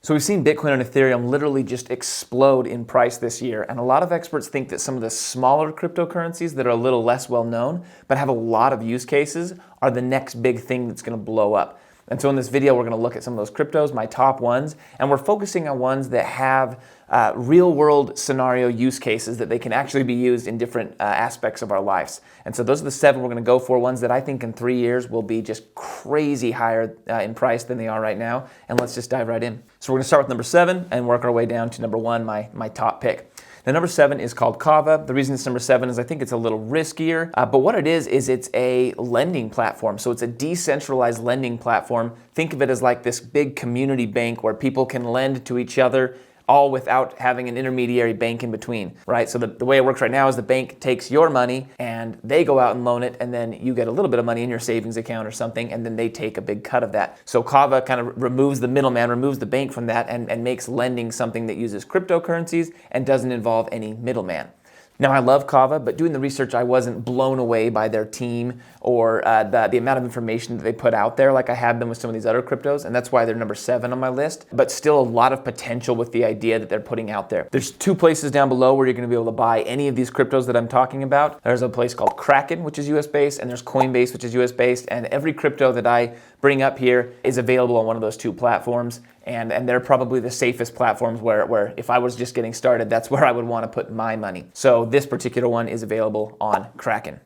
So we've seen Bitcoin and Ethereum literally just explode in price this year, and a lot of experts think that some of the smaller cryptocurrencies that are a little less well known but have a lot of use cases are the next big thing that's going to blow up. And so in this video, we're going to look at some of those cryptos, my top ones, and we're focusing on ones that have real-world scenario use cases that they can actually be used in different aspects of our lives. And so those are the 7 we're going to go for, ones that I think in 3 years will be just crazy higher in price than they are right now. And let's just dive right in. So we're going to start with number 7 and work our way down to number 1, my top pick. Now, number 7 is called Kava. The reason it's number 7 is I think it's a little riskier, but what it is it's a lending platform. So it's a decentralized lending platform. Think of it as like this big community bank where people can lend to each other, all without having an intermediary bank in between, right? So the way it works right now is the bank takes your money and they go out and loan it, and then you get a little bit of money in your savings account or something, and then they take a big cut of that. So Kava kind of removes the middleman, removes the bank from that, and makes lending something that uses cryptocurrencies and doesn't involve any middleman. Now, I love Kava, but doing the research, I wasn't blown away by their team or the amount of information that they put out there like I have been with some of these other cryptos, and that's why they're number 7 on my list, but still a lot of potential with the idea that they're putting out there. There's 2 places down below where you're going to be able to buy any of these cryptos that I'm talking about. There's a place called Kraken, which is US-based, and there's Coinbase, which is US-based, and every crypto that I bring up here is available on one of those 2 platforms. And they're probably the safest platforms where if I was just getting started, that's where I would want to put my money. So this particular one is available on Kraken.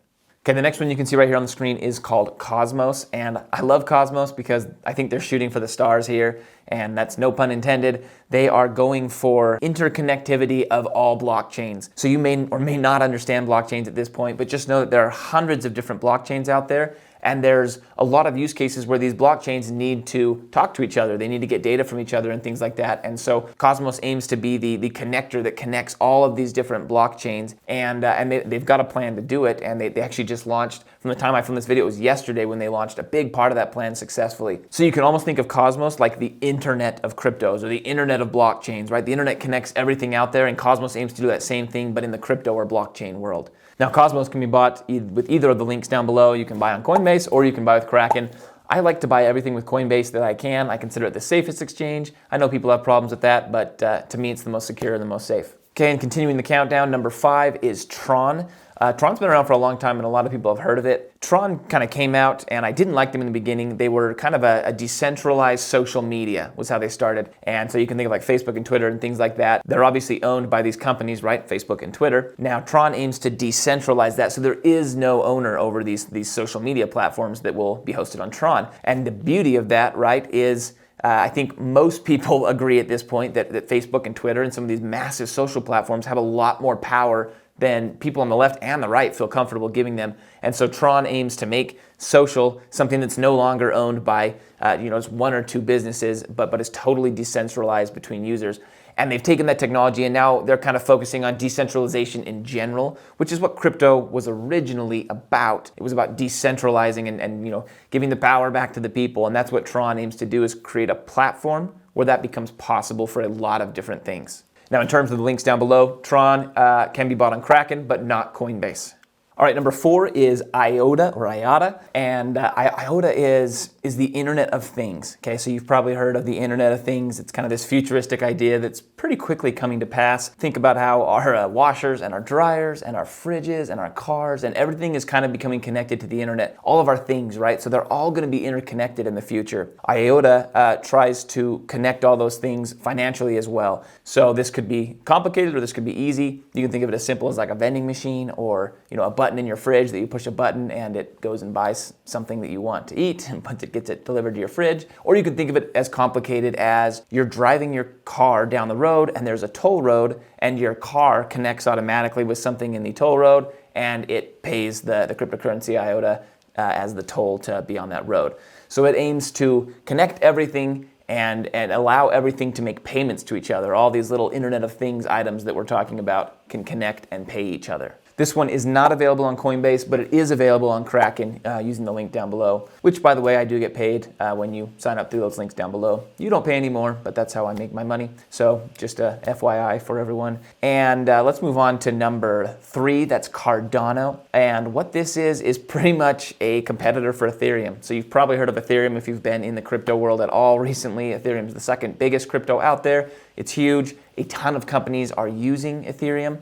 Okay, the next one you can see right here on the screen is called Cosmos, and I love Cosmos because I think they're shooting for the stars here, and that's no pun intended. They are going for interconnectivity of all blockchains. So you may or may not understand blockchains at this point, but just know that there are hundreds of different blockchains out there. And there's a lot of use cases where these blockchains need to talk to each other. They need to get data from each other and things like that. And so Cosmos aims to be the connector that connects all of these different blockchains. And they've got a plan to do it. And they actually just launched, from the time I filmed this video, it was yesterday when they launched a big part of that plan successfully. So you can almost think of Cosmos like the internet of cryptos or the internet of blockchains, right? The internet connects everything out there, and Cosmos aims to do that same thing, but in the crypto or blockchain world. Now, Cosmos can be bought with either of the links down below. You can buy on Coinbase or you can buy with Kraken. I like to buy everything with Coinbase that I can. I consider it the safest exchange. I know people have problems with that, but to me, it's the most secure and the most safe. Okay, and continuing the countdown, number 5 is Tron. Tron's been around for a long time and a lot of people have heard of it. Tron kind of came out, and I didn't like them in the beginning. They were kind of a decentralized social media was how they started. And so you can think of like Facebook and Twitter and things like that. They're obviously owned by these companies, right? Facebook and Twitter. Now Tron aims to decentralize that, so there is no owner over these social media platforms that will be hosted on Tron. And the beauty of that, right, is I think most people agree at this point that Facebook and Twitter and some of these massive social platforms have a lot more power than people on the left and the right feel comfortable giving them. And so Tron aims to make social something that's no longer owned by just 1 or 2 businesses, but is totally decentralized between users. And they've taken that technology and now they're kind of focusing on decentralization in general, which is what crypto was originally about. It was about decentralizing and giving the power back to the people. And that's what Tron aims to do, is create a platform where that becomes possible for a lot of different things. Now, in terms of the links down below, Tron can be bought on Kraken, but not Coinbase. All right, number 4 is IOTA, and IOTA is the Internet of Things. Okay, so you've probably heard of the Internet of Things. It's kind of this futuristic idea that's pretty quickly coming to pass. Think about how our washers and our dryers and our fridges and our cars and everything is kind of becoming connected to the internet. All of our things, right? So they're all going to be interconnected in the future. IOTA tries to connect all those things financially as well. So this could be complicated or this could be easy. You can think of it as simple as like a vending machine or a button in your fridge that you push a button and it goes and buys something that you want to eat and gets it delivered to your fridge. Or you can think of it as complicated as you're driving your car down the road and there's a toll road and your car connects automatically with something in the toll road and it pays the cryptocurrency IOTA as the toll to be on that road. So it aims to connect everything and allow everything to make payments to each other. All these little Internet of Things items that we're talking about can connect and pay each other. This one is not available on Coinbase, but it is available on Kraken using the link down below, which, by the way, I do get paid when you sign up through those links down below. You don't pay anymore, but that's how I make my money. So just a FYI for everyone. And let's move on to number 3. That's Cardano. And what this is pretty much a competitor for Ethereum. So you've probably heard of Ethereum if you've been in the crypto world at all recently. Ethereum is the second biggest crypto out there. It's huge. A ton of companies are using Ethereum,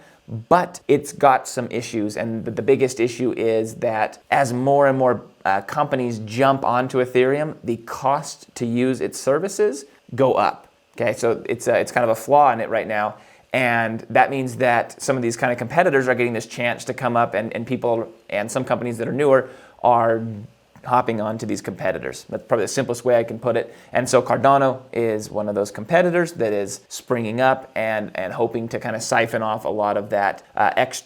but it's got some issues. And the biggest issue is that as more and more companies jump onto Ethereum, the cost to use its services go up. Okay, so it's kind of a flaw in it right now. And that means that some of these kind of competitors are getting this chance to come up, and people and some companies that are newer are hopping on to these competitors. That's probably the simplest way I can put it. And so Cardano is one of those competitors that is springing up and hoping to kind of siphon off a lot of that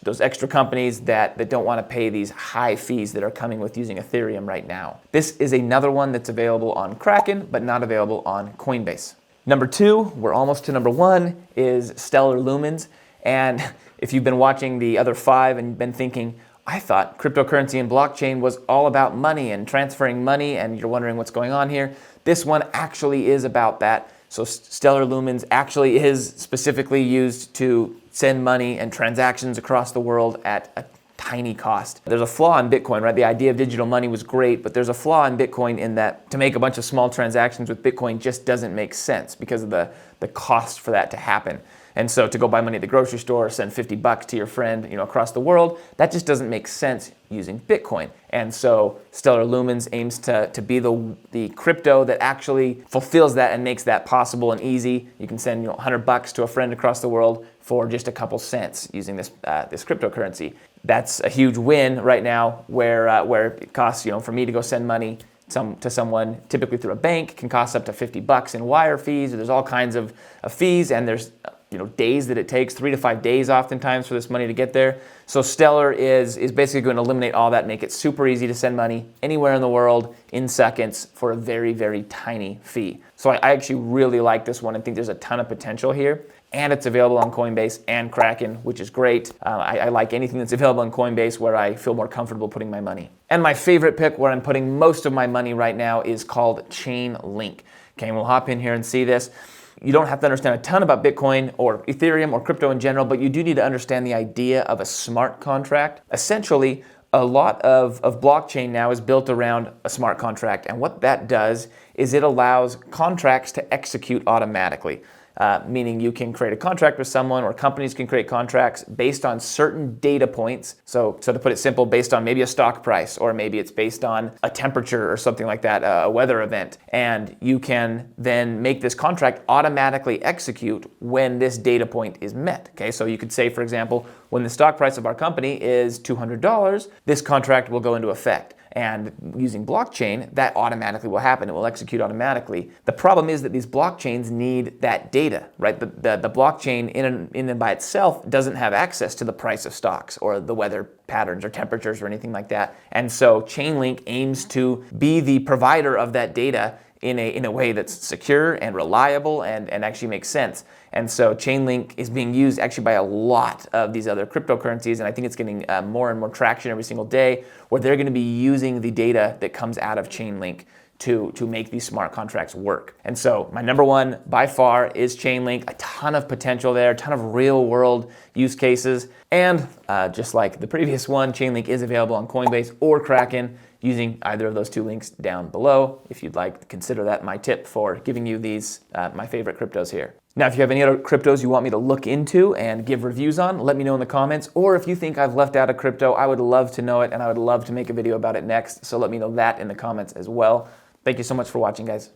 those extra companies that don't want to pay these high fees that are coming with using Ethereum right now. This is another one that's available on Kraken, but not available on Coinbase. Number 2, we're almost to number 1, is Stellar Lumens. And if you've been watching the other 5 and been thinking, I thought cryptocurrency and blockchain was all about money and transferring money, and you're wondering what's going on here, this one actually is about that. So Stellar Lumens actually is specifically used to send money and transactions across the world at a tiny cost. There's a flaw in Bitcoin, right? The idea of digital money was great, but there's a flaw in Bitcoin in that to make a bunch of small transactions with Bitcoin just doesn't make sense because of the cost for that to happen. And so to go buy money at the grocery store, send $50 to your friend, across the world, that just doesn't make sense using Bitcoin. And so Stellar Lumens aims to be the crypto that actually fulfills that and makes that possible and easy. You can send $100 to a friend across the world for just a couple cents using this cryptocurrency. That's a huge win right now, where it costs for me to go send money to someone, typically through a bank, can cost up to $50 in wire fees. There's all kinds of fees, and there's days that it takes, 3 to 5 days oftentimes for this money to get there. So Stellar is basically going to eliminate all that, make it super easy to send money anywhere in the world in seconds for a very, very tiny fee. So I actually really like this one and think there's a ton of potential here. And it's available on Coinbase and Kraken, which is great. I like anything that's available on Coinbase where I feel more comfortable putting my money. And my favorite pick where I'm putting most of my money right now is called Chainlink. Okay, we'll hop in here and see this. You don't have to understand a ton about Bitcoin or Ethereum or crypto in general, but you do need to understand the idea of a smart contract. Essentially, a lot of blockchain now is built around a smart contract, and what that does is it allows contracts to execute automatically. Meaning you can create a contract with someone, or companies can create contracts based on certain data points. So to put it simple, based on maybe a stock price, or maybe it's based on a temperature or something like that, a weather event. And you can then make this contract automatically execute when this data point is met. Okay, so you could say, for example, when the stock price of our company is $200, this contract will go into effect. And using blockchain, that automatically will happen. It will execute automatically. The problem is that these blockchains need that data, right? The blockchain in and by itself doesn't have access to the price of stocks or the weather patterns or temperatures or anything like that. And so Chainlink aims to be the provider of that data in a way that's secure and reliable and actually makes sense. And so Chainlink is being used actually by a lot of these other cryptocurrencies, and I think it's getting more and more traction every single day, where they're going to be using the data that comes out of Chainlink to make these smart contracts work. And so my number 1 by far is Chainlink. A ton of potential there, a ton of real world use cases. And just like the previous one, Chainlink is available on Coinbase or Kraken using either of those 2 links down below. If you'd like, consider that my tip for giving you these, my favorite cryptos here. Now, if you have any other cryptos you want me to look into and give reviews on, let me know in the comments. Or if you think I've left out a crypto, I would love to know it, and I would love to make a video about it next. So let me know that in the comments as well. Thank you so much for watching, guys.